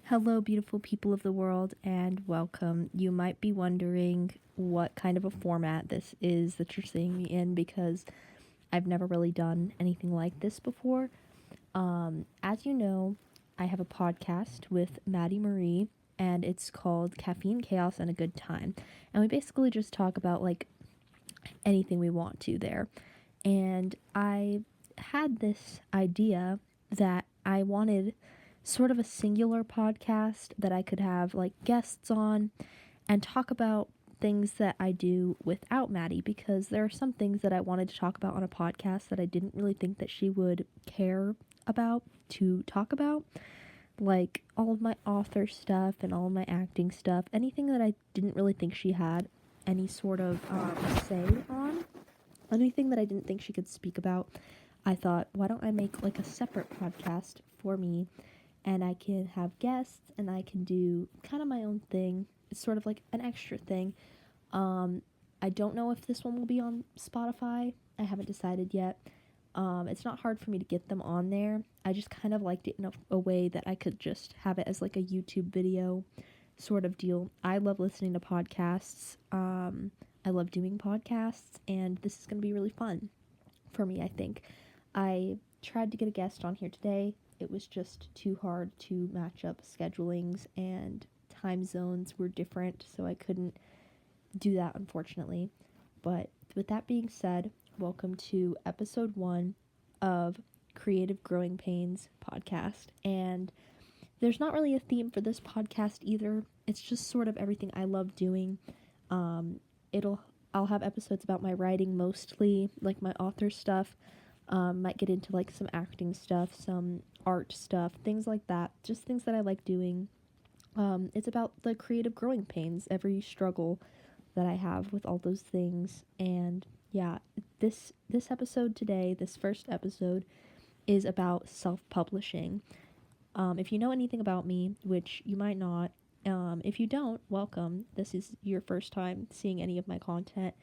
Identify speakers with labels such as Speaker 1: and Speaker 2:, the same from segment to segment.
Speaker 1: Hello, beautiful people of the world, and welcome. You might be wondering what kind of a format this is that you're seeing me in because I've never really done anything like this before. As you know, I have a podcast with Maddie Marie, and it's called Caffeine, Chaos, and a Good Time. And we basically just talk about like anything we want to there. And I had this idea that I wanted sort of a singular podcast that I could have like guests on and talk about things that I do without Maddie, because there are some things that I wanted to talk about on a podcast that I didn't really think that she would care about to talk about, like all of my author stuff and all of my acting stuff, anything that I didn't really think she had any sort of say on, anything that I didn't think she could speak about. I thought, why don't I make like a separate podcast for me, and I can have guests and I can do kind of my own thing. It's sort of like an extra thing. Um, I don't know if this one will be on Spotify. I haven't decided yet. It's not hard for me to get them on there. I just kind of liked it in a way that I could just have it as like a YouTube video sort of deal. I love listening to podcasts. I love doing podcasts, and this is going to be really fun for me, I think. I tried to get a guest on here today. It was just too hard to match up schedulings, and time zones were different, so I couldn't do that, unfortunately. But with that being said, welcome to episode 1 of Creative Growing Pains podcast. And there's not really a theme for this podcast either. It's just sort of everything I love doing. Um, I'll have episodes about my writing mostly, like my author stuff. Might get into like some acting stuff, some art stuff, things like that. Just things that I like doing. It's about the creative growing pains, every struggle that I have with all those things. And yeah, this episode today, this first episode, is about self-publishing. If you know anything about me, which you might not, if you don't, welcome. This is your first time seeing any of my content.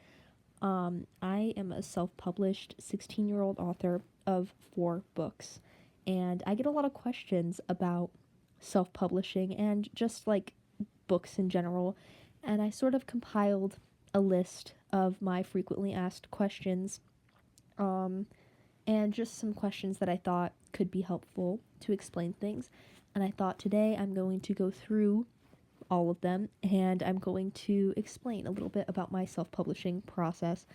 Speaker 1: I am a self-published 16-year-old author of 4 books, and I get a lot of questions about self-publishing and just like books in general, and I sort of compiled a list of my frequently asked questions, um, and just some questions that I thought could be helpful to explain things. And I thought today I'm going to go through all of them, and I'm going to explain a little bit about my self-publishing process.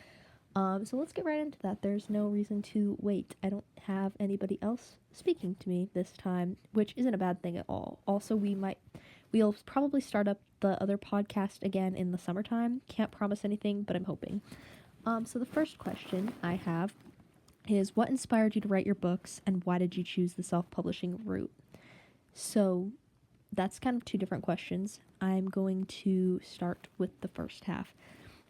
Speaker 1: So let's get right into that. There's no reason to wait. I don't have anybody else speaking to me this time, which isn't a bad thing at all. Also, we'll probably start up the other podcast again in the summertime. Can't promise anything, but I'm hoping. So the first question I have is, what inspired you to write your books, and why did you choose the self-publishing route? So that's kind of 2 different questions. I'm going to start with the first half,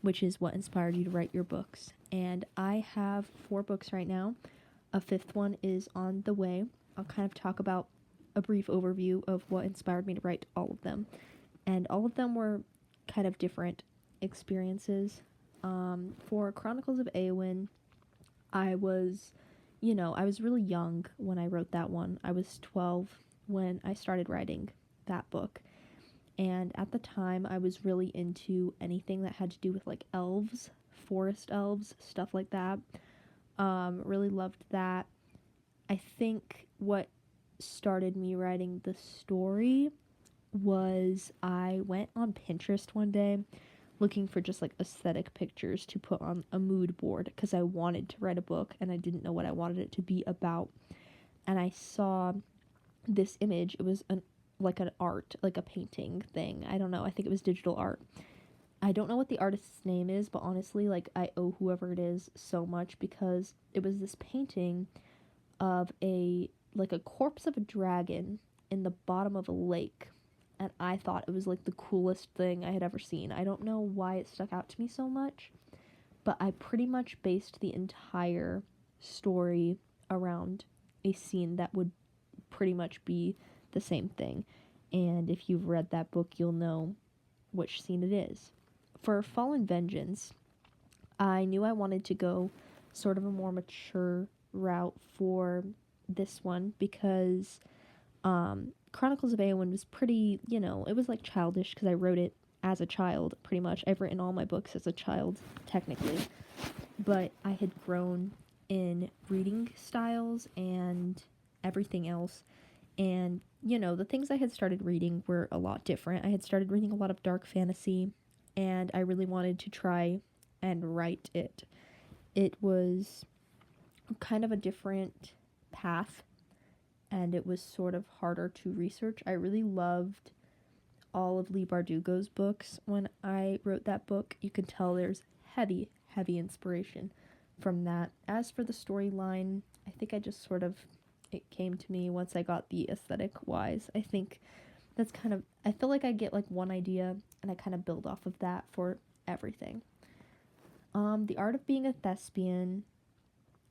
Speaker 1: which is what inspired you to write your books. And I have 4 books right now. A 5th one is on the way. I'll kind of talk about a brief overview of what inspired me to write all of them. And all of them were kind of different experiences. For Chronicles of Eowyn, I was really young when I wrote that one. I was 12 when I started writing that book. And at the time, I was really into anything that had to do with like elves, forest elves, stuff like that. Really loved that. I think what started me writing the story was I went on Pinterest one day looking for just like aesthetic pictures to put on a mood board because I wanted to write a book and I didn't know what I wanted it to be about. And I saw this image. It was an art, like a painting thing. I don't know. I think it was digital art. I don't know what the artist's name is, but honestly, like, I owe whoever it is so much, because it was this painting of a corpse of a dragon in the bottom of a lake. And I thought it was like the coolest thing I had ever seen. I don't know why it stuck out to me so much, but I pretty much based the entire story around a scene that would pretty much be the same thing. And if you've read that book, you'll know which scene it is. For Fallen Vengeance, I knew I wanted to go sort of a more mature route for this one because Chronicles of Eowyn was pretty, it was like childish because I wrote it as a child, pretty much. I've written all my books as a child, technically. But I had grown in reading styles and everything else. And, the things I had started reading were a lot different. I had started reading a lot of dark fantasy, and I really wanted to try and write it. It was kind of a different path, and it was sort of harder to research. I really loved all of Leigh Bardugo's books when I wrote that book. You can tell there's heavy, heavy inspiration from that. As for the storyline, I think I just sort of, it came to me once I got the aesthetic wise. I think that's kind of, I feel like I get like one idea and I kind of build off of that for everything. The Art of Being a Thespian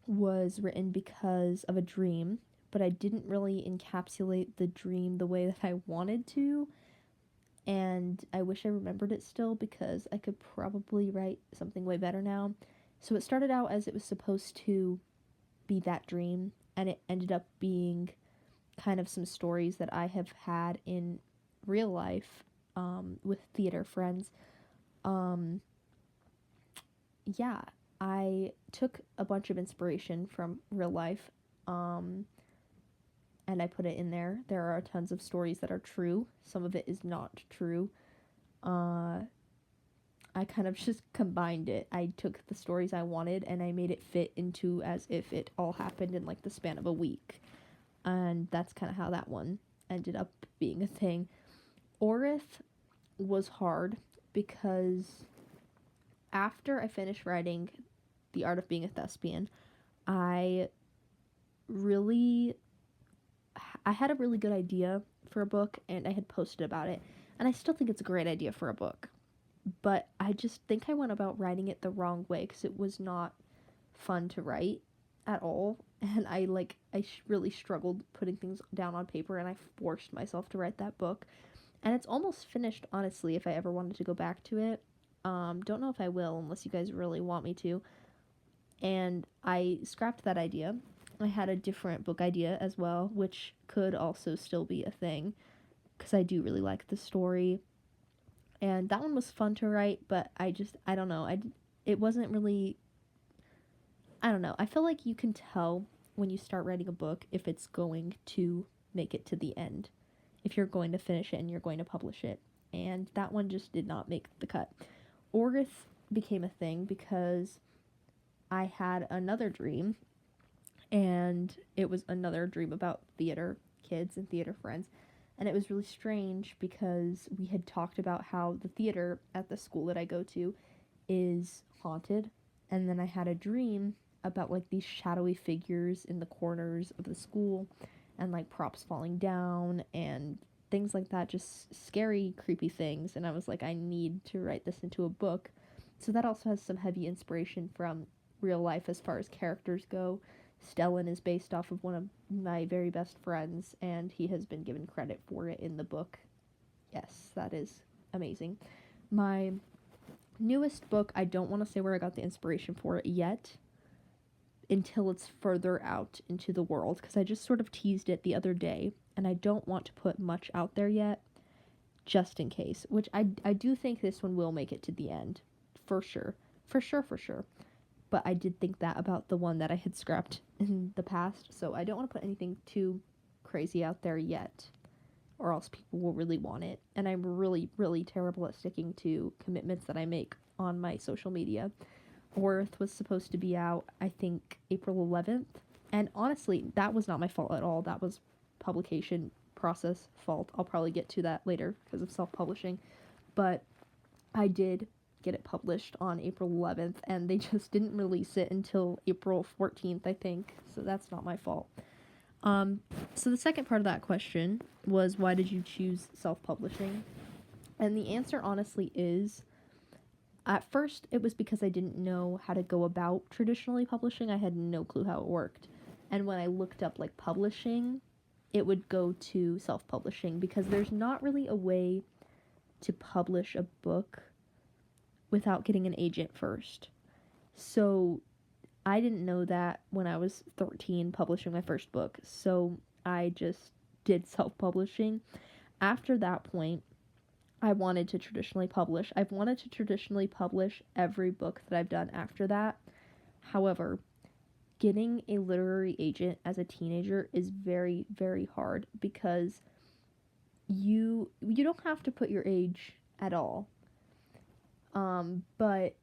Speaker 1: was written because of a dream, but I didn't really encapsulate the dream the way that I wanted to. And I wish I remembered it still because I could probably write something way better now. So it started out as it was supposed to be that dream, and it ended up being kind of some stories that I have had in real life with theater friends. Yeah, I took a bunch of inspiration from real life, and I put it in there. There are tons of stories that are true. Some of it is not true. I kind of just combined it. I took the stories I wanted and I made it fit into as if it all happened in like the span of a week. And that's kind of how that one ended up being a thing. Orith was hard because after I finished writing The Art of Being a Thespian, I had a really good idea for a book and I had posted about it. And I still think it's a great idea for a book. But I just think I went about writing it the wrong way because it was not fun to write at all. And I really struggled putting things down on paper, and I forced myself to write that book. And it's almost finished, honestly, if I ever wanted to go back to it. Don't know if I will unless you guys really want me to. And I scrapped that idea. I had a different book idea as well, which could also still be a thing because I do really like the story. And that one was fun to write, but I don't know. It wasn't really, I don't know. I feel like you can tell when you start writing a book if it's going to make it to the end, if you're going to finish it and you're going to publish it. And that one just did not make the cut. Orith became a thing because I had another dream, and it was another dream about theater kids and theater friends. And it was really strange because we had talked about how the theater at the school that I go to is haunted. And then I had a dream about like these shadowy figures in the corners of the school and like props falling down and things like that, just scary, creepy things. And I was like, I need to write this into a book. So that also has some heavy inspiration from real life as far as characters go. Stellan is based off of one of my very best friends, and he has been given credit for it in the book. Yes, that is amazing. My newest book, I don't want to say where I got the inspiration for it yet until it's further out into the world, because I just sort of teased it the other day, and I don't want to put much out there yet, just in case, which I do think this one will make it to the end, for sure. But I did think that about the one that I had scrapped in the past, so I don't want to put anything too crazy out there yet, or else people will really want it. And I'm really, really terrible at sticking to commitments that I make on my social media. Orith was supposed to be out, I think, April 11th, and honestly, that was not my fault at all. That was publication process fault. I'll probably get to that later because of self-publishing, but I did get it published on April 11th, and they just didn't release it until April 14th, I think, so that's not my fault. So the second part of that question was, why did you choose self-publishing? And the answer honestly is, at first it was because I didn't know how to go about traditionally publishing. I had no clue how it worked, and when I looked up like publishing, it would go to self-publishing because there's not really a way to publish a book without getting an agent first. So I didn't know that when I was 13 publishing my first book, so I just did self-publishing. After that point, I wanted to traditionally publish. I've wanted to traditionally publish every book that I've done after that. However, getting a literary agent as a teenager is very, very hard because you don't have to put your age at all. But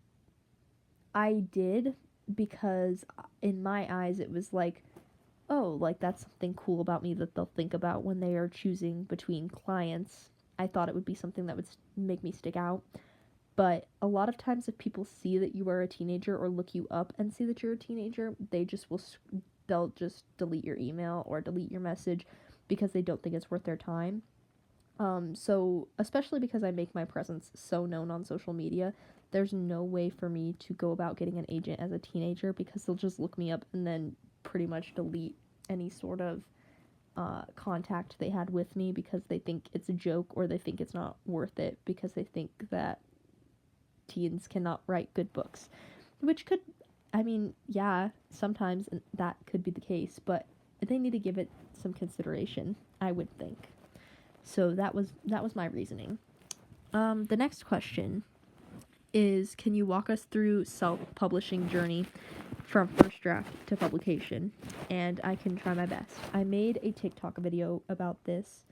Speaker 1: I did because in my eyes it was like, oh, like that's something cool about me that they'll think about when they are choosing between clients. I thought it would be something that would make me stick out. But a lot of times if people see that you are a teenager or look you up and see that you're a teenager, they'll just delete your email or delete your message because they don't think it's worth their time. So especially because I make my presence so known on social media, there's no way for me to go about getting an agent as a teenager because they'll just look me up and then pretty much delete any sort of contact they had with me because they think it's a joke or they think it's not worth it because they think that teens cannot write good books, which could, I mean, yeah, sometimes that could be the case, but they need to give it some consideration, I would think. So that was my reasoning. The next question is, can you walk us through self-publishing journey from first draft to publication? And I can try my best. I made a TikTok video about this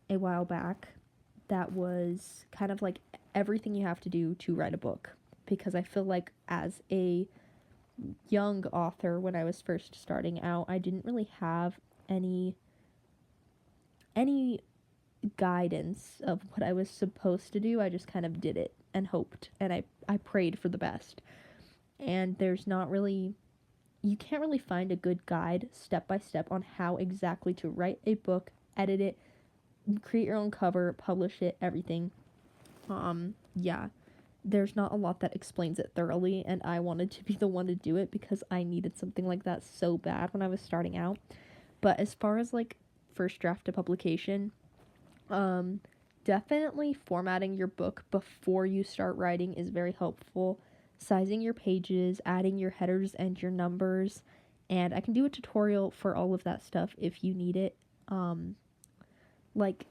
Speaker 1: a while back that was kind of like everything you have to do to write a book, because I feel like as a young author, when I was first starting out, I didn't really have any guidance of what I was supposed to do. I just kind of did it and hoped, and I prayed for the best. And you can't really find a good guide step by step on how exactly to write a book, edit it, create your own cover, publish it, everything. Yeah, there's not a lot that explains it thoroughly, and I wanted to be the one to do it because I needed something like that so bad when I was starting out. But as far as like first draft to publication, definitely formatting your book before you start writing is very helpful. Sizing your pages, adding your headers and your numbers, and I can do a tutorial for all of that stuff if you need it. Like,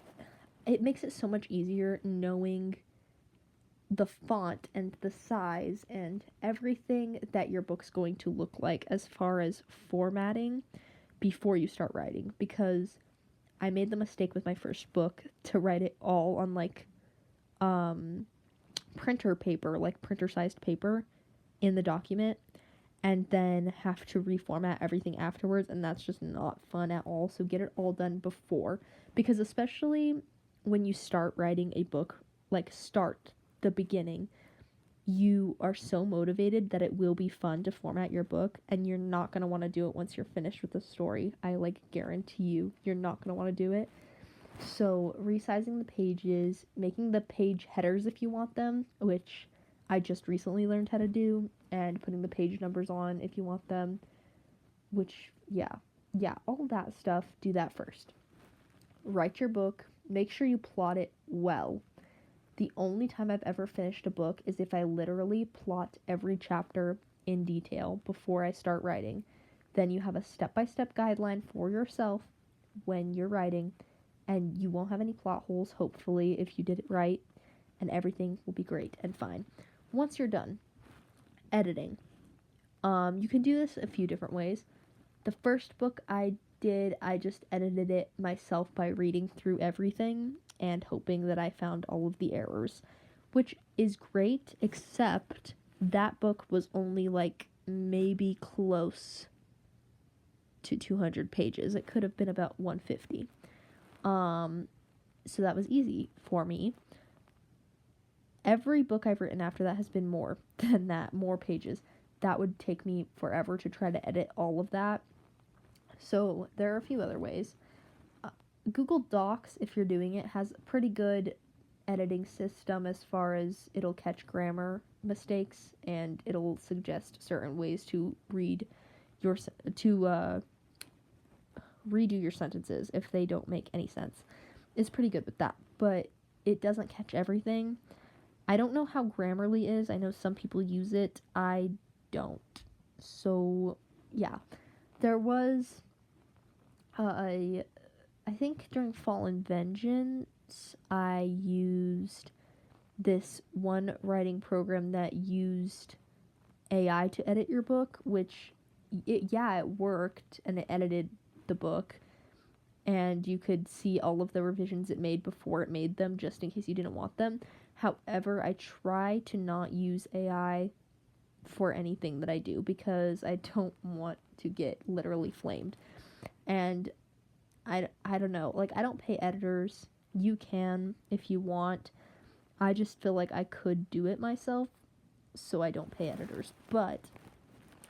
Speaker 1: it makes it so much easier knowing the font and the size and everything that your book's going to look like as far as formatting before you start writing, because I made the mistake with my first book to write it all on like printer paper, like printer sized paper in the document, and then have to reformat everything afterwards, and that's just not fun at all. So get it all done before, because especially when you start writing a book, like start the beginning, you are so motivated that it will be fun to format your book, and you're not going to want to do it once you're finished with the story. I like guarantee you're not going to want to do it. So resizing the pages, making the page headers if you want them, which I just recently learned how to do, and putting the page numbers on if you want them, which yeah, all that stuff, do that first. Write your book, make sure you plot it well. The only time I've ever finished a book is if I literally plot every chapter in detail before I start writing. Then you have a step-by-step guideline for yourself when you're writing, and you won't have any plot holes, hopefully, if you did it right, and everything will be great and fine. Once you're done, editing. You can do this a few different ways. The first book I did, I just edited it myself by reading through everything and hoping that I found all of the errors, which is great, except that book was only like maybe close to 200 pages. It could have been about 150. So that was easy for me. Every book I've written after that has been more than that, more pages. That would take me forever to try to edit all of that. So there are a few other ways. Google Docs, if you're doing it, has a pretty good editing system as far as it'll catch grammar mistakes, and it'll suggest certain ways to redo your sentences if they don't make any sense. It's pretty good with that, but it doesn't catch everything. I don't know how Grammarly is. I know some people use it. I don't. So, yeah. There was a I think during Fall and Vengeance, I used this one writing program that used AI to edit your book, which, it worked and it edited the book, and you could see all of the revisions it made before it made them, just in case you didn't want them. However, I try to not use AI for anything that I do because I don't want to get literally flamed. And I don't know, like, I don't pay editors. You can if you want. I just feel like I could do it myself, so I don't pay editors. But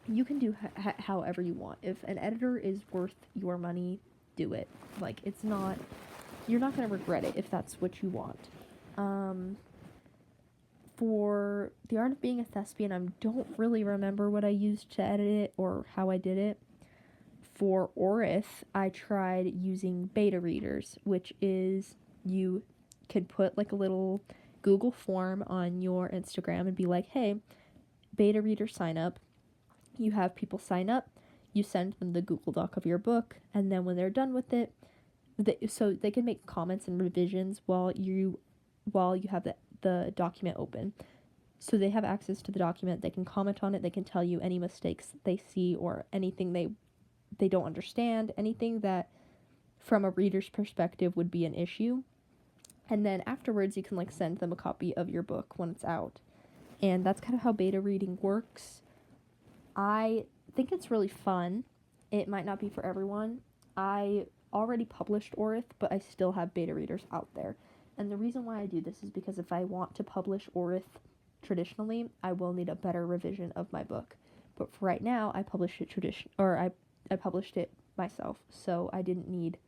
Speaker 1: you can do however you want. If an editor is worth your money, do it. Like, you're not going to regret it if that's what you want. For The Art of Being a Thespian, I don't really remember what I used to edit it or how I did it. For Orith, I tried using beta readers, which is you could put like a little Google form on your Instagram and be like, hey, beta reader sign up. You have people sign up, you send them the Google Doc of your book, and then when they're done with it, so they can make comments and revisions while you have the document open. So they have access to the document, they can comment on it, they can tell you any mistakes they see or anything they don't understand, anything that from a reader's perspective would be an issue. And then afterwards you can like send them a copy of your book when it's out. And that's kind of how beta reading works. I think it's really fun. It might not be for everyone. I already published Orith, but I still have beta readers out there. And the reason why I do this is because if I want to publish Orith traditionally, I will need a better revision of my book. But for right now, I published it I published it myself, so I didn't need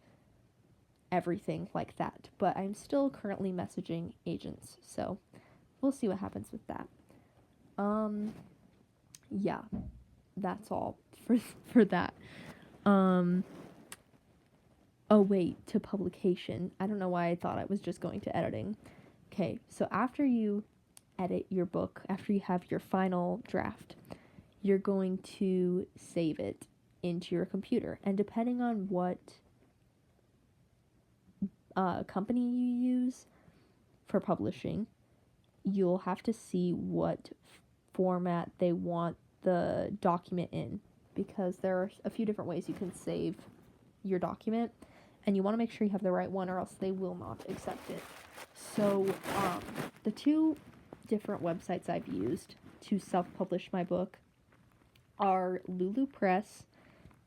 Speaker 1: everything like that. But I'm still currently messaging agents, so we'll see what happens with that. Yeah, that's all for that. Oh wait, to publication. I don't know why I thought I was just going to editing. Okay, so after you edit your book, after you have your final draft, you're going to save it into your computer. And depending on what company you use for publishing, you'll have to see what format they want the document in, because there are a few different ways you can save your document, and you want to make sure you have the right one or else they will not accept it. So the two different websites I've used to self-publish my book are Lulu Press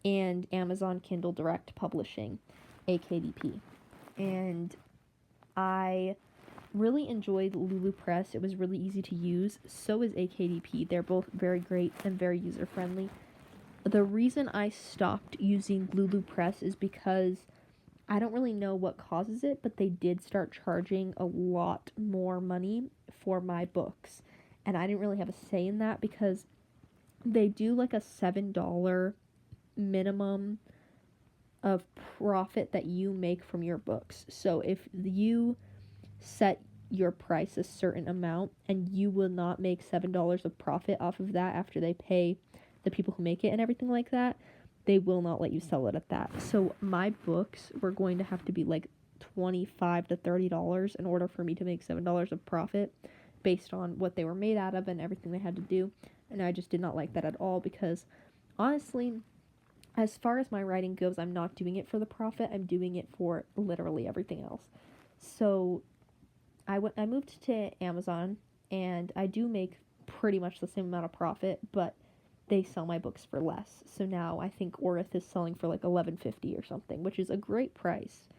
Speaker 1: and Amazon Kindle Direct Publishing, AKDP. And I really enjoyed Lulu Press. It was really easy to use. So is AKDP. They're both very great and very user-friendly. The reason I stopped using Lulu Press is because I don't really know what causes it, but they did start charging a lot more money for my books. And I didn't really have a say in that because they do like a $7 minimum of profit that you make from your books. So if you set your price a certain amount and you will not make $7 of profit off of that after they pay the people who make it and everything like that, they will not let you sell it at that. So my books were going to have to be like $25 to $30 in order for me to make $7 of profit based on what they were made out of and everything they had to do. And I just did not like that at all because honestly, as far as my writing goes, I'm not doing it for the profit. I'm doing it for literally everything else. So I moved to Amazon, and I do make pretty much the same amount of profit, but they sell my books for less. So now I think Orith is selling for like $11.50 or something, which is a great price.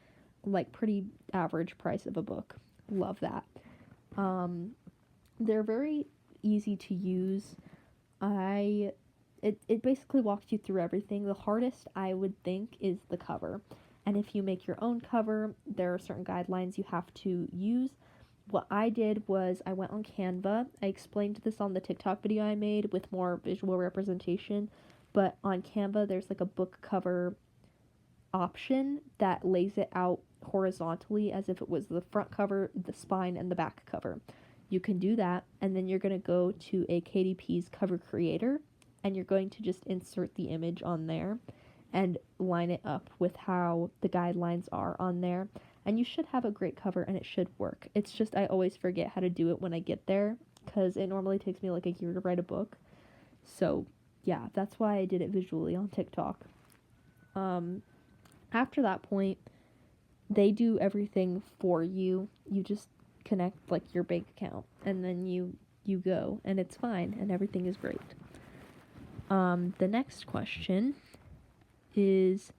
Speaker 1: Like pretty average price of a book. Love that. They're very easy to use. It basically walks you through everything. The hardest, I would think, is the cover. And if you make your own cover, there are certain guidelines you have to use. What I did was I went on Canva. I explained this on the TikTok video I made with more visual representation. But on Canva, there's like a book cover option that lays it out horizontally as if it was the front cover, the spine, and the back cover. You can do that, and then you're going to go to AKDP's cover creator, and you're going to just insert the image on there. and line it up with how the guidelines are on there. And you should have a great cover and it should work. It's just I always forget how to do it when I get there because it normally takes me like a year to write a book. So, yeah, that's why I did it visually on TikTok. After that point, they do everything for you. You just connect like your bank account and then you go and it's fine and everything is great. The next question is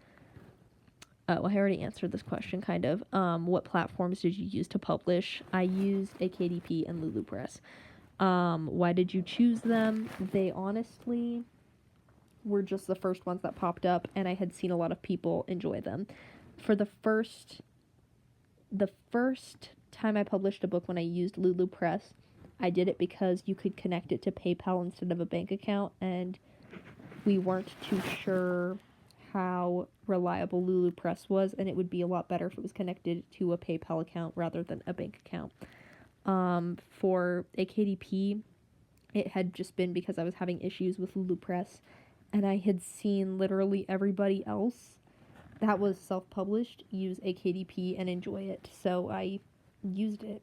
Speaker 1: I already answered this question kind of. What platforms did you use to publish? I used AKDP and LuluPress. Why did you choose them? They honestly were just the first ones that popped up, and I had seen a lot of people enjoy them. For the first time I published a book when I used LuluPress, I did it because you could connect it to PayPal instead of a bank account, and we weren't too sure how reliable LuluPress was, and it would be a lot better if it was connected to a PayPal account rather than a bank account. For AKDP, it had just been because I was having issues with LuluPress, and I had seen literally everybody else that was self-published use AKDP and enjoy it, so I used it.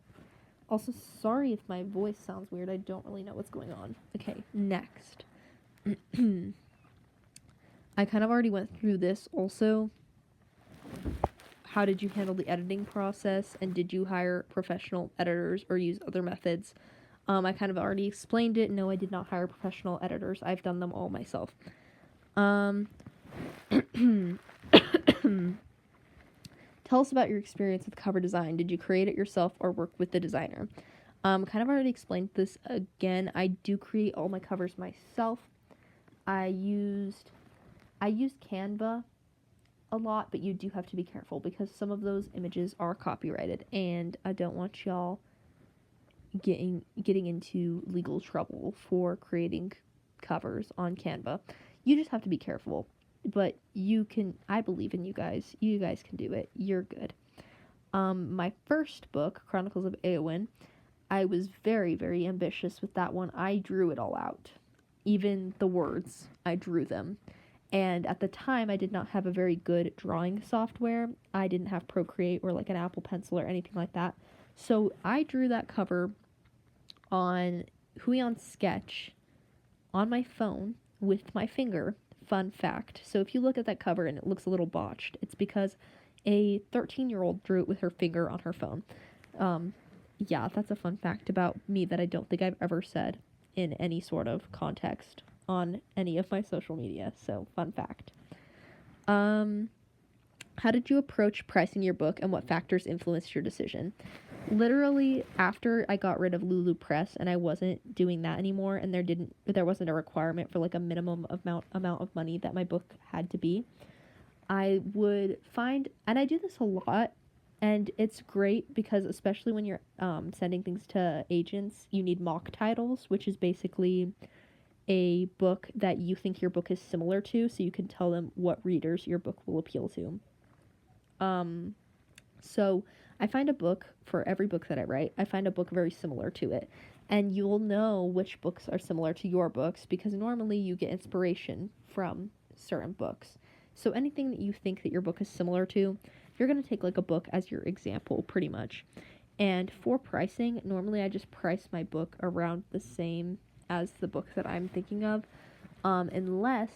Speaker 1: Also, sorry if my voice sounds weird, I don't really know what's going on. Okay, next. I kind of already went through this also. How did you handle the editing process, and did you hire professional editors or use other methods? I kind of already explained it. No, I did not hire professional editors. I've done them all myself. Tell us about your experience with cover design. Did you create it yourself or work with the designer? Kind of already explained this again. I do create all my covers myself. I used Canva a lot, but you do have to be careful because some of those images are copyrighted, and I don't want y'all getting into legal trouble for creating covers on Canva. You just have to be careful, but you can. I believe in you guys. You guys can do it. You're good. My first book, Chronicles of Eowyn, I was very, very ambitious with that one. I drew it all out. Even the words, I drew them. And at the time, I did not have a very good drawing software. I didn't have Procreate or like an Apple Pencil or anything like that. So I drew that cover on Huion Sketch on my phone with my finger. Fun fact. So if you look at that cover and it looks a little botched, it's because a 13-year-old drew it with her finger on her phone. Yeah, that's a fun fact about me that I don't think I've ever said in any sort of context on any of my social media. So, fun fact. How did you approach pricing your book, and what factors influenced your decision? Literally, after I got rid of LuluPress and I wasn't doing that anymore, and there wasn't a requirement for like a minimum amount of money that my book had to be, I would find, and I do this a lot, and it's great because especially when you're sending things to agents, you need mock titles, which is basically a book that you think your book is similar to, so you can tell them what readers your book will appeal to. So I find a book, for every book that I write, I find a book very similar to it. And you'll know which books are similar to your books because normally you get inspiration from certain books. So anything that you think that your book is similar to, you're going to take like a book as your example pretty much. And for pricing, normally I just price my book around the same as the book that I'm thinking of, unless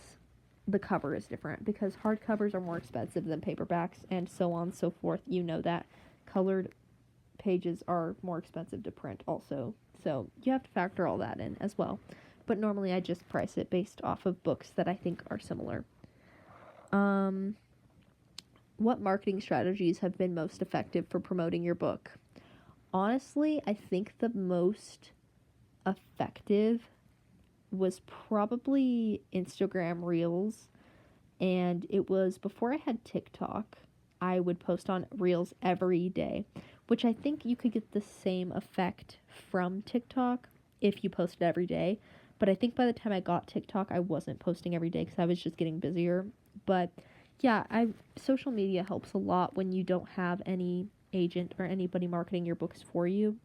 Speaker 1: the cover is different, because hardcovers are more expensive than paperbacks and so on and so forth. You know that colored pages are more expensive to print also, so you have to factor all that in as well. But normally I just price it based off of books that I think are similar. What marketing strategies have been most effective for promoting your book? Honestly, I think the most effective was probably Instagram Reels, and it was before I had TikTok. I would post on Reels every day, which I think you could get the same effect from TikTok if you posted every day, but I think by the time I got TikTok, I wasn't posting every day because I was just getting busier. But yeah, social media helps a lot when you don't have any agent or anybody marketing your books for you.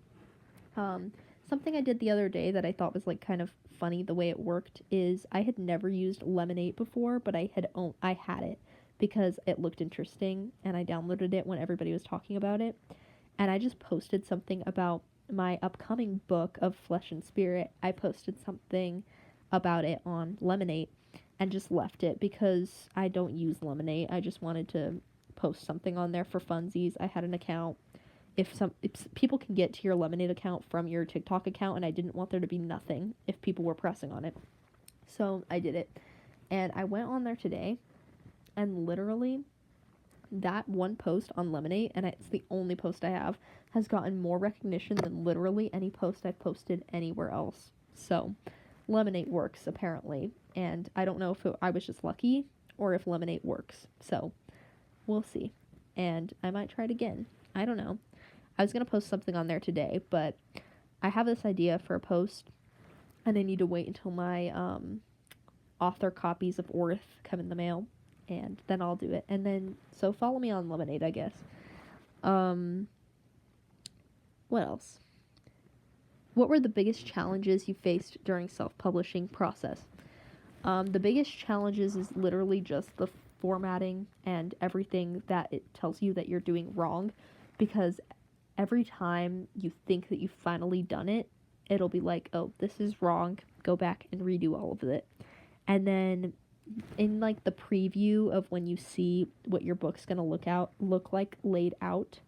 Speaker 1: something I did the other day that I thought was like kind of funny the way it worked is I had never used Lemonade before, but I had it because it looked interesting and I downloaded it when everybody was talking about it. And I just posted something about my upcoming book of Flesh and Spirit. I posted something about it on Lemonade and just left it because I don't use Lemonade. I just wanted to post something on there for funsies. I had an account. If people can get to your Lemonade account from your TikTok account, and I didn't want there to be nothing if people were pressing on it. So I did it. And I went on there today, and literally that one post on Lemonade, and it's the only post I have, has gotten more recognition than literally any post I've posted anywhere else. So Lemonade works, apparently. And I don't know if I was just lucky or if Lemonade works. So we'll see. And I might try it again. I don't know. I was going to post something on there today, but I have this idea for a post, and I need to wait until my author copies of Orth come in the mail, and then I'll do it. And then, so follow me on Lemonade, I guess. What else? What were the biggest challenges you faced during self-publishing process? The biggest challenges is literally just the formatting and everything that it tells you that you're doing wrong, because every time you think that you've finally done it, it'll be like, oh, this is wrong, go back and redo all of it. And then in like the preview of when you see what your book's gonna look like laid out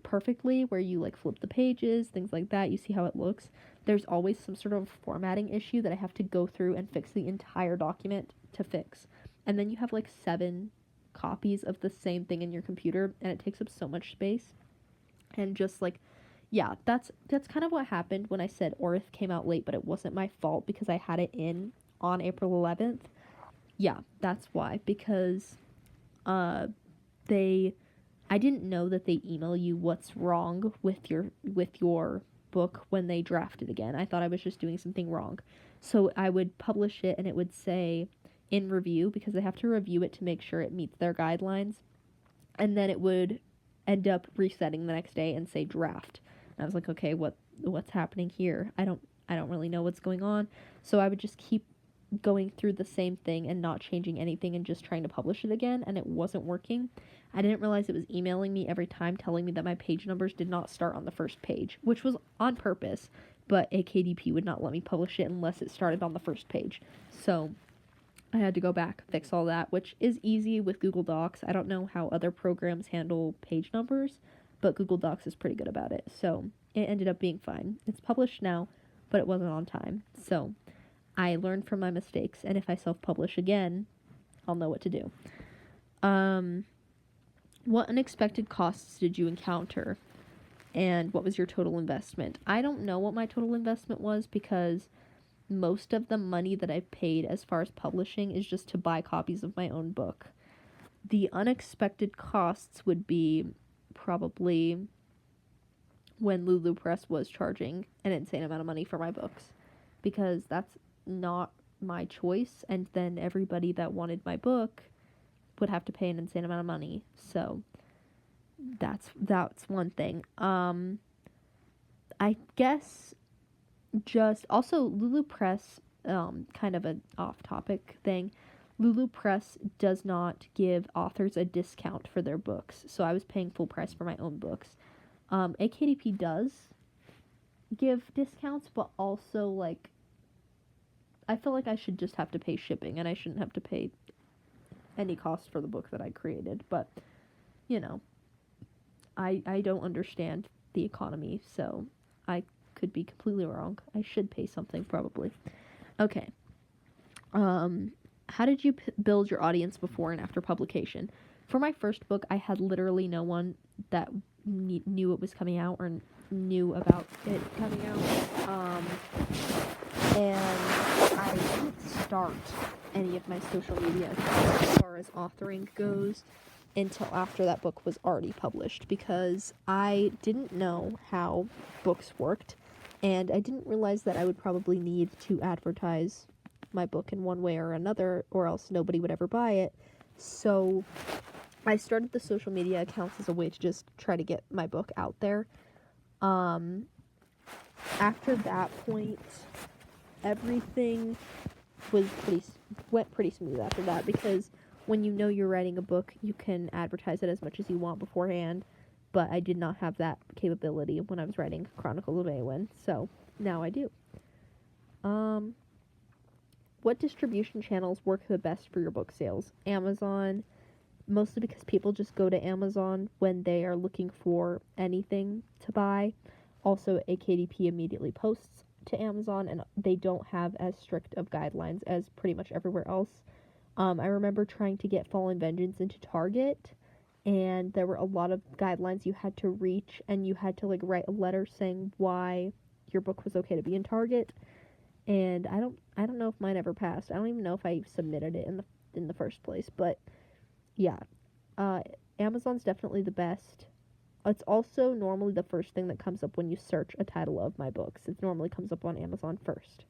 Speaker 1: perfectly, where you like flip the pages, things like that, you see how it looks, there's always some sort of formatting issue that I have to go through and fix the entire document to fix. And then you have like 7 copies of the same thing in your computer, and it takes up so much space. And just like, yeah, that's kind of what happened when I said Orth came out late, but it wasn't my fault because I had it in on April 11th. Yeah, that's why, because I didn't know that they email you what's wrong with your book when they draft it again. I thought I was just doing something wrong. So I would publish it and it would say in review, because they have to review it to make sure it meets their guidelines. And then it would end up resetting the next day and say draft. And I was like, okay, what's happening here? I don't really know what's going on. So I would just keep going through the same thing and not changing anything and just trying to publish it again, and it wasn't working. I didn't realize it was emailing me every time telling me that my page numbers did not start on the first page, which was on purpose, but AKDP would not let me publish it unless it started on the first page. So I had to go back, fix all that, which is easy with Google Docs. I don't know how other programs handle page numbers, but Google Docs is pretty good about it. So it ended up being fine. It's published now, but it wasn't on time. So I learned from my mistakes, and if I self-publish again, I'll know what to do. What unexpected costs did you encounter, and what was your total investment? I don't know what my total investment was, because most of the money that I've paid as far as publishing is just to buy copies of my own book. The unexpected costs would be probably when Lulu Press was charging an insane amount of money for my books, because that's not my choice, and then everybody that wanted my book would have to pay an insane amount of money. So that's one thing. I guess just also Lulu Press, kind of an off-topic thing, Lulu Press does not give authors a discount for their books, so I was paying full price for my own books. AKDP does give discounts, but also, like, I feel like I should just have to pay shipping, and I shouldn't have to pay any cost for the book that I created, but, you know, I don't understand the economy, so I could be completely wrong. I should pay something, probably. Okay. How did you build your audience before and after publication? For my first book, I had literally no one that knew it was coming out or knew about it coming out. And I didn't start any of my social media accounts as far as authoring goes until after that book was already published, because I didn't know how books worked, and I didn't realize that I would probably need to advertise my book in one way or another, or else nobody would ever buy it. So I started the social media accounts as a way to just try to get my book out there. after that point, everything went pretty smooth after that, because when you know you're writing a book, you can advertise it as much as you want beforehand, but I did not have that capability when I was writing Chronicles of Awen, so now I do. What distribution channels work the best for your book sales? Amazon, mostly because people just go to Amazon when they are looking for anything to buy. Also, AKDP immediately posts to Amazon, and they don't have as strict of guidelines as pretty much everywhere else. I remember trying to get Fallen Vengeance into Target, and there were a lot of guidelines you had to reach, and you had to write a letter saying why your book was okay to be in Target. And I don't know if mine ever passed. I don't even know if I submitted it in the first place, but yeah. Amazon's definitely the best. It's also normally the first thing that comes up when you search a title of my books. It normally comes up on Amazon first.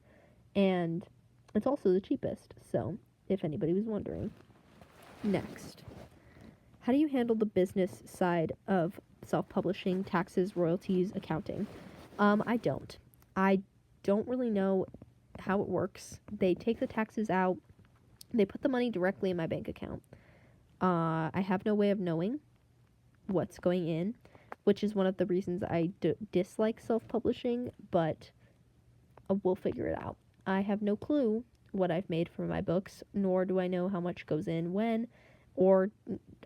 Speaker 1: And it's also the cheapest, so if anybody was wondering. Next. How do you handle the business side of self-publishing, taxes, royalties, accounting? I don't. I don't really know how it works. They take the taxes out. They put the money directly in my bank account. I have no way of knowing what's going in, which is one of the reasons I dislike self-publishing, but we'll figure it out. I have no clue what I've made from my books, nor do I know how much goes in when, or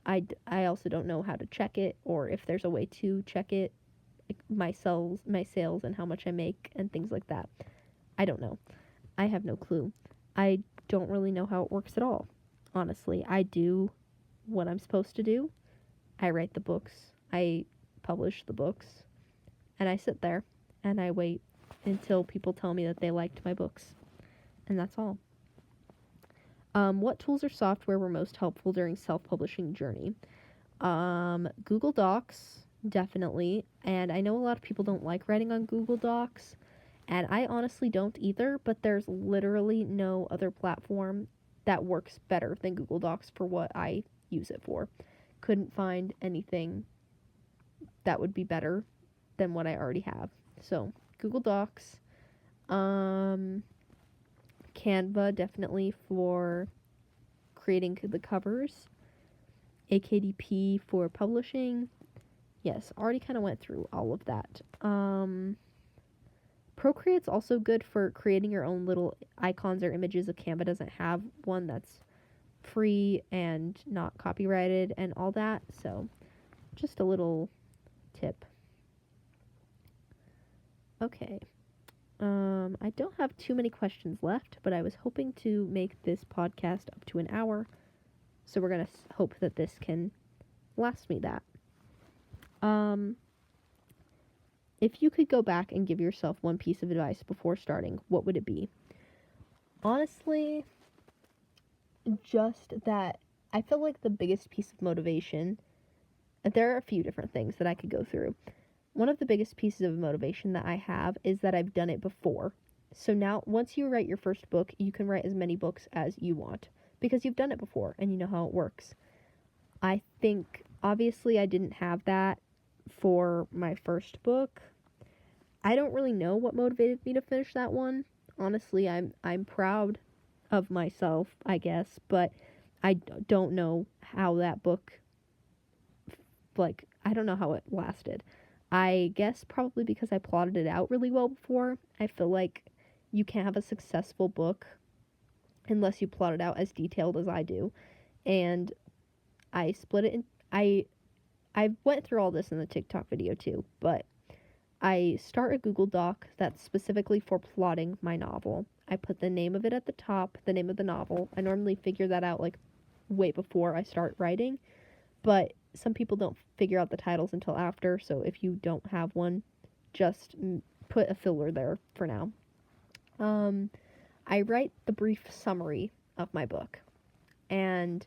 Speaker 1: I also don't know how to check it, or if there's a way to check it, my sales and how much I make and things like that. I don't know. I have no clue. I don't really know how it works at all. Honestly, I do what I'm supposed to do. I write the books, I publish the books, and I sit there and I wait until people tell me that they liked my books. And that's all. What tools or software were most helpful during self-publishing journey? Google Docs, definitely. And I know a lot of people don't like writing on Google Docs, and I honestly don't either, but there's literally no other platform that works better than Google Docs for what I use it for. Couldn't find anything that would be better than what I already have. So, Google Docs. Canva, definitely, for creating the covers. AKDP for publishing. Yes, already kind of went through all of that. Procreate's also good for creating your own little icons or images if Canva doesn't have one that's free and not copyrighted and all that. So, just a little tip. Okay. I don't have too many questions left, but I was hoping to make this podcast up to an hour. So we're going to hope that this can last me that. If you could go back and give yourself one piece of advice before starting, what would it be? Honestly, just that I feel like the biggest piece of motivation, there are a few different things that I could go through. One of the biggest pieces of motivation that I have is that I've done it before. So now, once you write your first book, you can write as many books as you want, because you've done it before and you know how it works. I think, obviously, I didn't have that for my first book. I don't really know what motivated me to finish that one. Honestly, I'm proud of myself, I guess, but I don't know how that book, I don't know how it lasted. I guess probably because I plotted it out really well before. I feel like you can't have a successful book unless you plot it out as detailed as I do. And I split it in, I went through all this in the TikTok video too, but I start a Google Doc that's specifically for plotting my novel. I put the name of it at the top, the name of the novel. I normally figure that out way before I start writing, but some people don't figure out the titles until after, so if you don't have one, just put a filler there for now. I write the brief summary of my book, and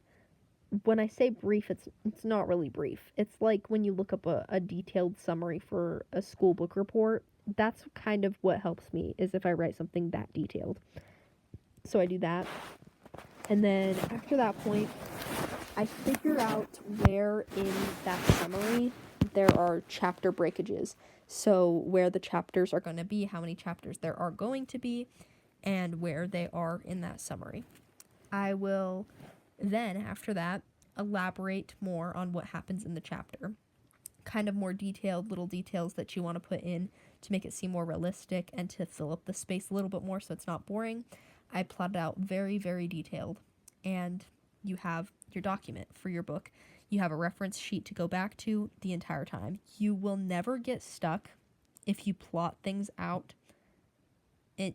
Speaker 1: when I say brief, it's not really brief. It's like when you look up a detailed summary for a school book report. That's kind of what helps me, is if I write something that detailed. So I do that, and then after that point, I figure out where in that summary there are chapter breakages. So where the chapters are going to be, how many chapters there are going to be, and where they are in that summary. I will then, after that, elaborate more on what happens in the chapter. Kind of more detailed little details that you want to put in to make it seem more realistic and to fill up the space a little bit more so it's not boring. I plotted out very, very detailed. And you have your document for your book. You have a reference sheet to go back to the entire time. You will never get stuck if you plot things out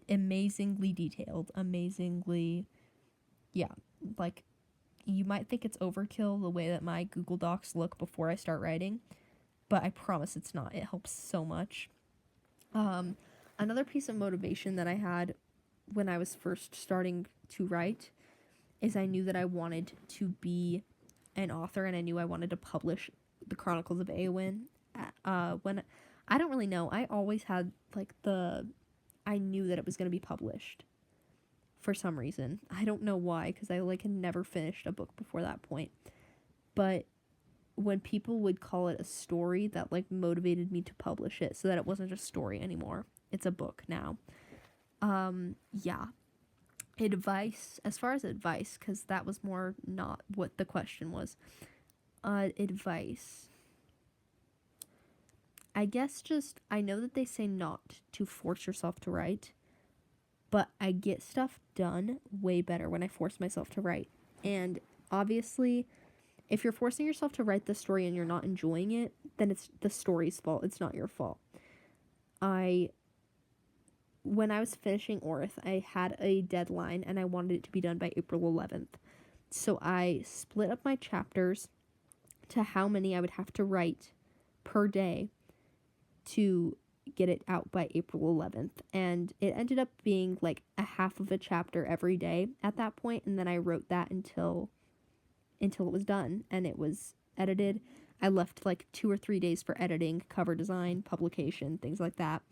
Speaker 1: amazingly detailed, amazingly, yeah, like, you might think it's overkill the way that my Google Docs look before I start writing, but I promise it's not. It helps so much. Another piece of motivation that I had when I was first starting to write is I knew that I wanted to be an author, and I knew I wanted to publish the Chronicles of Eowyn. When I don't really know, I always had I knew that it was going to be published for some reason. I don't know why, because I had never finished a book before that point. But when people would call it a story, that motivated me to publish it, so that it wasn't just a story anymore. It's a book now. Yeah. Advice, as far as advice, because that was more not what the question was. Advice. I guess I know that they say not to force yourself to write, but I get stuff done way better when I force myself to write. And obviously, if you're forcing yourself to write the story and you're not enjoying it, then it's the story's fault. It's not your fault. When I was finishing Orth, I had a deadline and I wanted it to be done by April 11th. So I split up my chapters to how many I would have to write per day to get it out by April 11th. And it ended up being a half of a chapter every day at that point. And then I wrote that until it was done and it was edited. I left 2 or 3 days for editing, cover design, publication, things like that.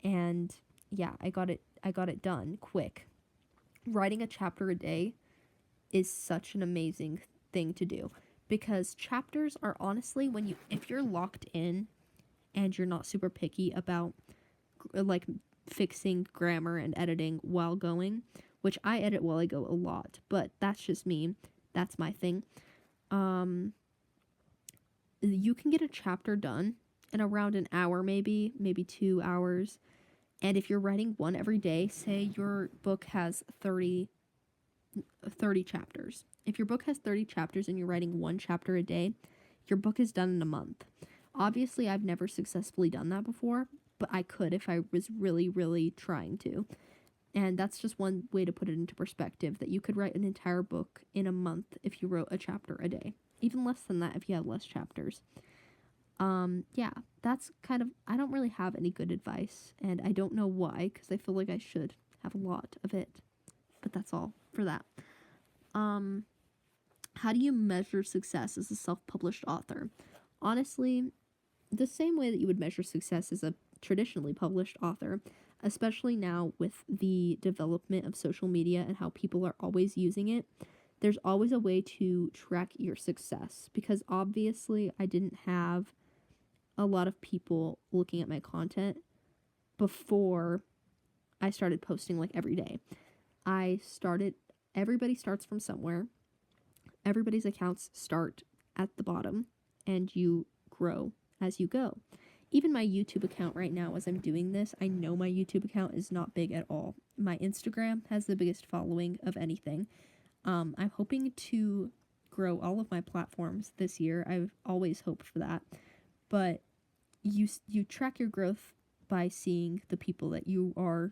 Speaker 1: And yeah, I got it done quick. Writing a chapter a day is such an amazing thing to do, because chapters are honestly, if you're locked in and you're not super picky about fixing grammar and editing while going, which I edit while I go a lot, but that's just me. That's my thing. You can get a chapter done in around an hour, maybe 2 hours. And if you're writing one every day, say your book has 30 chapters. If your book has 30 chapters and you're writing one chapter a day, your book is done in a month. Obviously, I've never successfully done that before, but I could if I was really, really trying to. And that's just one way to put it into perspective, that you could write an entire book in a month if you wrote a chapter a day. Even less than that if you have less chapters. Yeah, that's I don't really have any good advice, and I don't know why, because I feel like I should have a lot of it. But that's all for that. How do you measure success as a self-published author? Honestly, the same way that you would measure success as a traditionally published author, especially now with the development of social media and how people are always using it. There's always a way to track your success, because obviously I didn't have a lot of people looking at my content before I started posting every day. Everybody starts from somewhere. Everybody's accounts start at the bottom and you grow as you go. Even my YouTube account right now, as I'm doing this, I know my YouTube account is not big at all. My Instagram has the biggest following of anything. I'm hoping to grow all of my platforms this year. I've always hoped for that. But you track your growth by seeing the people that you are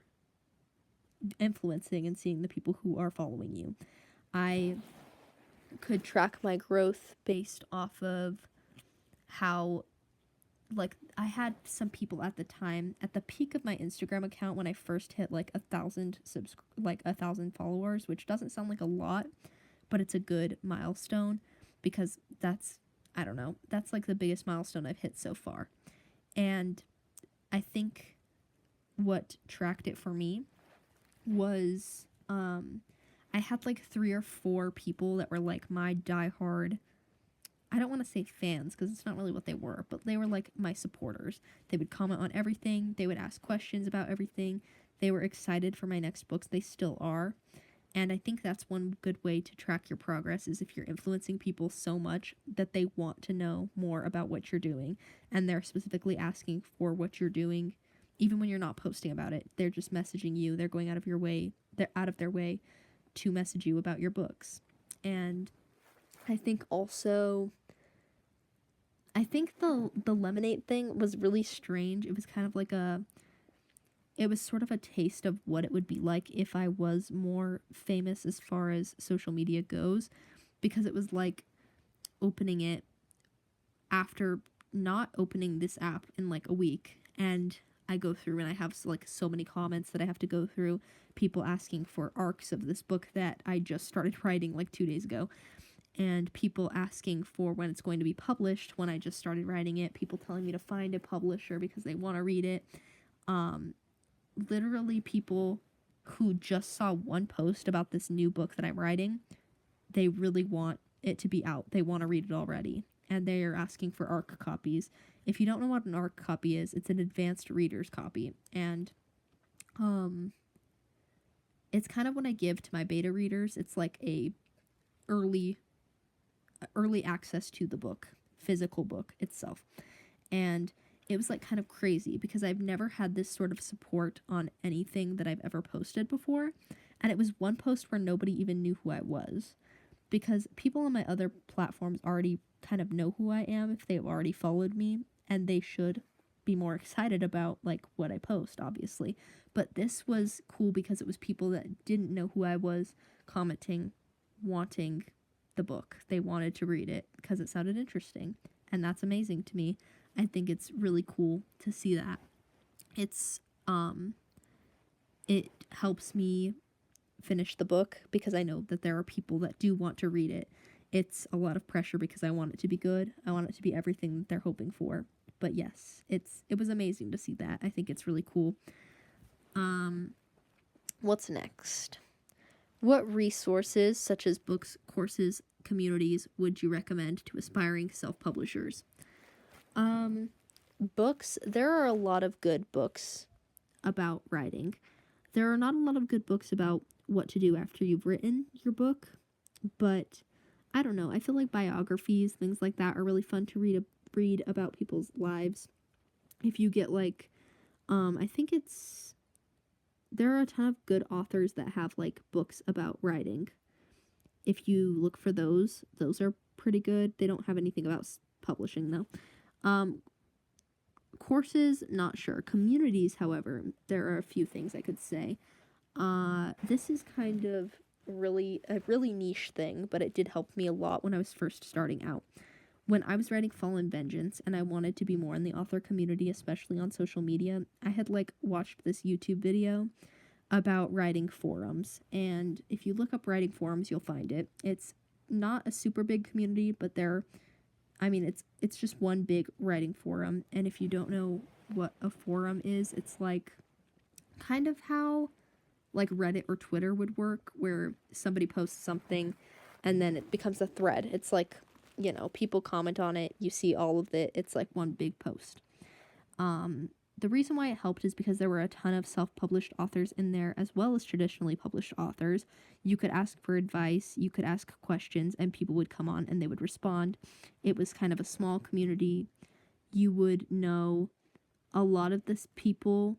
Speaker 1: influencing and seeing the people who are following you. I could track my growth based off of how, I had some people at the time, at the peak of my Instagram account, when I first hit 1,000 1,000 followers, which doesn't sound like a lot, but it's a good milestone, because that's the biggest milestone I've hit so far. And I think what tracked it for me was, I had 3 or 4 people that were my diehard I don't want to say fans because it's not really what they were, but they were like my supporters. They would comment on everything, they would ask questions about everything. They were excited for my next books. They still are. And I think that's one good way to track your progress is if you're influencing people so much that they want to know more about what you're doing and they're specifically asking for what you're doing even when you're not posting about it. They're just messaging you. They're going out of their way to message you about your books. And I think also the lemonade thing was really strange. It was kind of like it was sort of a taste of what it would be like if I was more famous as far as social media goes, because it was like opening it after not opening this app in like a week, and I go through and I have like so many comments that I have to go through, people asking for arcs of this book that I just started writing like 2 days ago, and people asking for when it's going to be published when I just started writing it, people telling me to find a publisher because they want to read it. Literally people who just saw one post about this new book that I'm writing, they really want it to be out. They want to read it already. And they are asking for ARC copies. If you don't know what an ARC copy is, it's an advanced reader's copy. And it's kind of what I give to my beta readers. It's like a early access to the book, physical book itself. And it was like kind of crazy because I've never had this sort of support on anything that I've ever posted before. And it was one post where nobody even knew who I was, because people on my other platforms already kind of know who I am if they've already followed me, and they should be more excited about like what I post, obviously. But this was cool because it was people that didn't know who I was commenting, wanting the book. They wanted to read it because it sounded interesting, and that's amazing to me. I think it's really cool to see that. It's it helps me finish the book because I know that there are people that do want to read it. It's a lot of pressure because I want it to be good. I want it to be everything that they're hoping for. But yes, it was amazing to see that. I think it's really cool. What's next? What resources, such as books, courses, communities, would you recommend to aspiring self-publishers? Books, there are a lot of good books about writing. There are not a lot of good books about what to do after you've written your book, but I don't know. I feel like biographies, things like that, are really fun to read about people's lives. If you get like, I think there are a ton of good authors that have like books about writing. If you look for those are pretty good. They don't have anything about publishing though. Courses, not sure. Communities, however, there are a few things I could say. This is kind of a really niche thing, but it did help me a lot when I was first starting out. When I was writing Fallen Vengeance and I wanted to be more in the author community, especially on social media, I had like watched this YouTube video about writing forums. And if you look up writing forums, you'll find it. It's not a super big community, but it's just one big writing forum. And if you don't know what a forum is, it's like kind of how like Reddit or Twitter would work, where somebody posts something and then it becomes a thread. It's like, people comment on it, you see all of it, it's like one big post. The reason why it helped is because there were a ton of self-published authors in there, as well as traditionally published authors. You could ask for advice, you could ask questions, and people would come on and they would respond. It was kind of a small community. You would know a lot of the people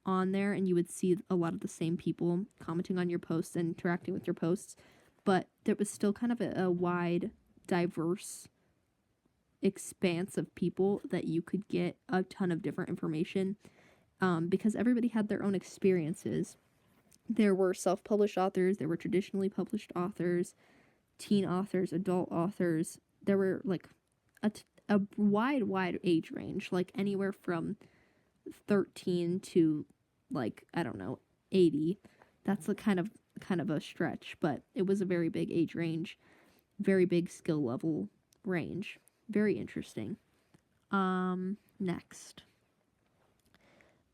Speaker 1: on there, and you would see a lot of the same people commenting on your posts and interacting with your posts, but there was still kind of a wide, diverse expanse of people that you could get a ton of different information, because everybody had their own experiences. There were self-published authors, there were traditionally published authors, teen authors, adult authors. There were like a wide age range, like anywhere from 13 to like, I don't know, 80. That's a kind of a stretch, but it was a very big age range, very big skill level range. Very interesting. Next.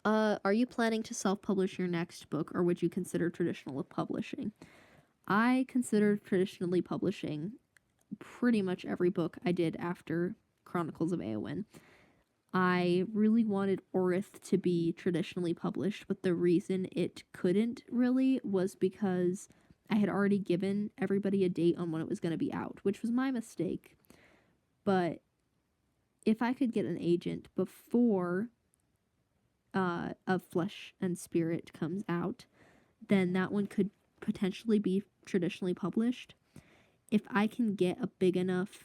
Speaker 1: Are you planning to self-publish your next book, or would you consider traditional publishing? I consider traditionally publishing, pretty much every book I did after Chronicles of Éowyn. I really wanted Orith to be traditionally published, but the reason it couldn't really was because I had already given everybody a date on when it was going to be out, which was my mistake. But if I could get an agent before Of Flesh and Spirit comes out, then that one could potentially be traditionally published. If I can get a big enough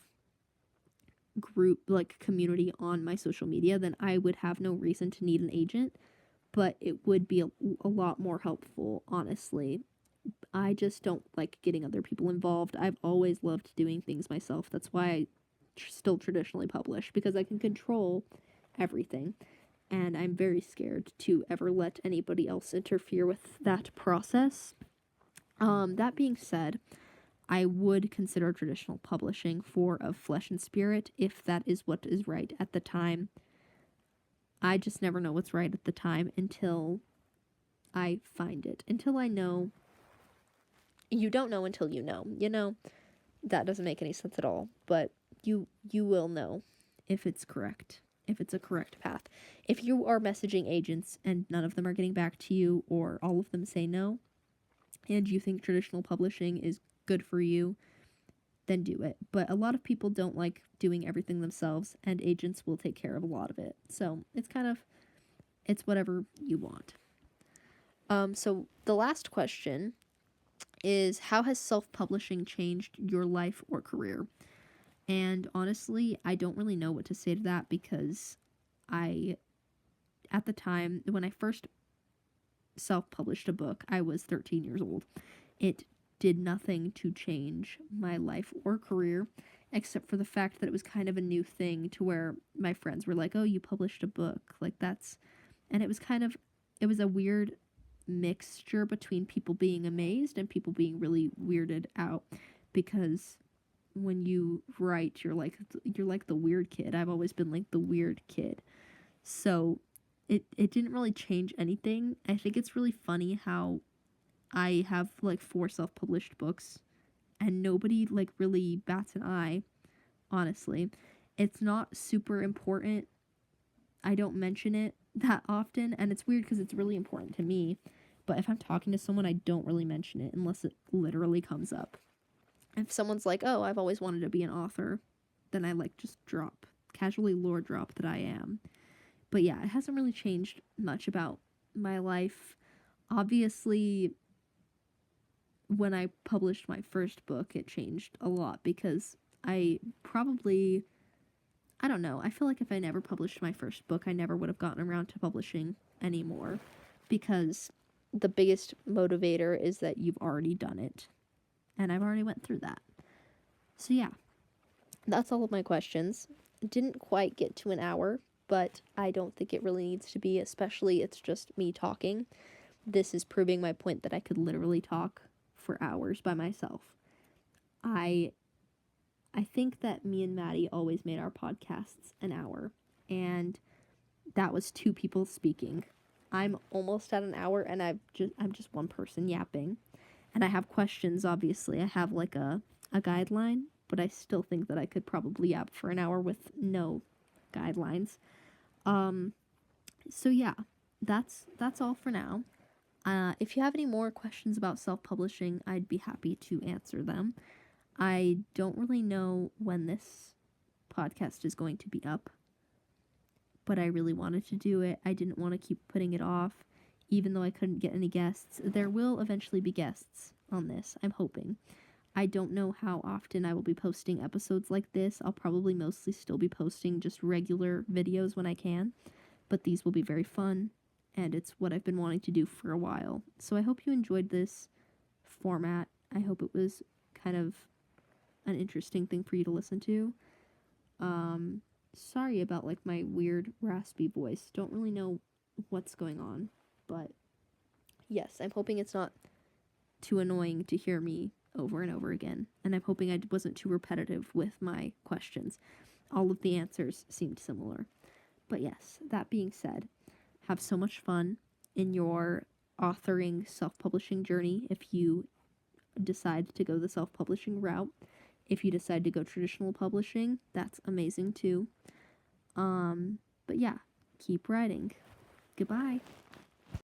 Speaker 1: group, like community on my social media, then I would have no reason to need an agent, but it would be a lot more helpful, honestly. I just don't like getting other people involved. I've always loved doing things myself. That's why I still traditionally publish, because I can control everything. And I'm very scared to ever let anybody else interfere with that process. That being said, I would consider traditional publishing for Of Flesh and Spirit if that is what is right at the time. I just never know what's right at the time until I find it. Until I know. You don't know until you know. You know, that doesn't make any sense at all. But you will know if it's correct. If it's a correct path. If you are messaging agents and none of them are getting back to you, or all of them say no, and you think traditional publishing is good for you, then do it. But a lot of people don't like doing everything themselves, and agents will take care of a lot of it. So it's whatever you want. So the last question is, how has self-publishing changed your life or career? And honestly, I don't really know what to say to that, because at the time, when I first self-published a book, I was 13 years old. It did nothing to change my life or career, except for the fact that it was kind of a new thing, to where my friends were like, oh, you published a book. Like, that's... And it was a weird mixture between people being amazed and people being really weirded out, because when you write, you're like the weird kid. I've always been like the weird kid. So it didn't really change anything. I think it's really funny how I have like 4 self-published books and nobody like really bats an eye, honestly. It's not super important. I don't mention it that often, and it's weird because it's really important to me. But if I'm talking to someone, I don't really mention it unless it literally comes up. If someone's like, oh, I've always wanted to be an author, then I like just casually lore drop that I am. But yeah, it hasn't really changed much about my life. Obviously, when I published my first book, it changed a lot, because I don't know, I feel like if I never published my first book, I never would have gotten around to publishing anymore, because the biggest motivator is that you've already done it. And I've already went through that. So yeah, that's all of my questions. Didn't quite get to an hour, but I don't think it really needs to be, especially it's just me talking. This is proving my point that I could literally talk for hours by myself. I think that me and Maddie always made our podcasts an hour, and that was 2 people speaking. I'm almost at an hour, and I'm just one person yapping. And I have questions, obviously. I have like a guideline, but I still think that I could probably yap for an hour with no guidelines. So yeah, that's all for now. If you have any more questions about self-publishing, I'd be happy to answer them. I don't really know when this podcast is going to be up, but I really wanted to do it. I didn't want to keep putting it off, even though I couldn't get any guests. There will eventually be guests on this, I'm hoping. I don't know how often I will be posting episodes like this. I'll probably mostly still be posting just regular videos when I can, but these will be very fun, and it's what I've been wanting to do for a while. So I hope you enjoyed this format. I hope it was kind of an interesting thing for you to listen to. Sorry about like my weird raspy voice. Don't really know what's going on, but yes, I'm hoping it's not too annoying to hear me over and over again, and I'm hoping I wasn't too repetitive with my questions. All of the answers seemed similar. But yes, that being said, have so much fun in your authoring self-publishing journey if you decide to go the self-publishing route. if you decide to go traditional publishing, that's amazing too. But yeah, keep writing. Goodbye.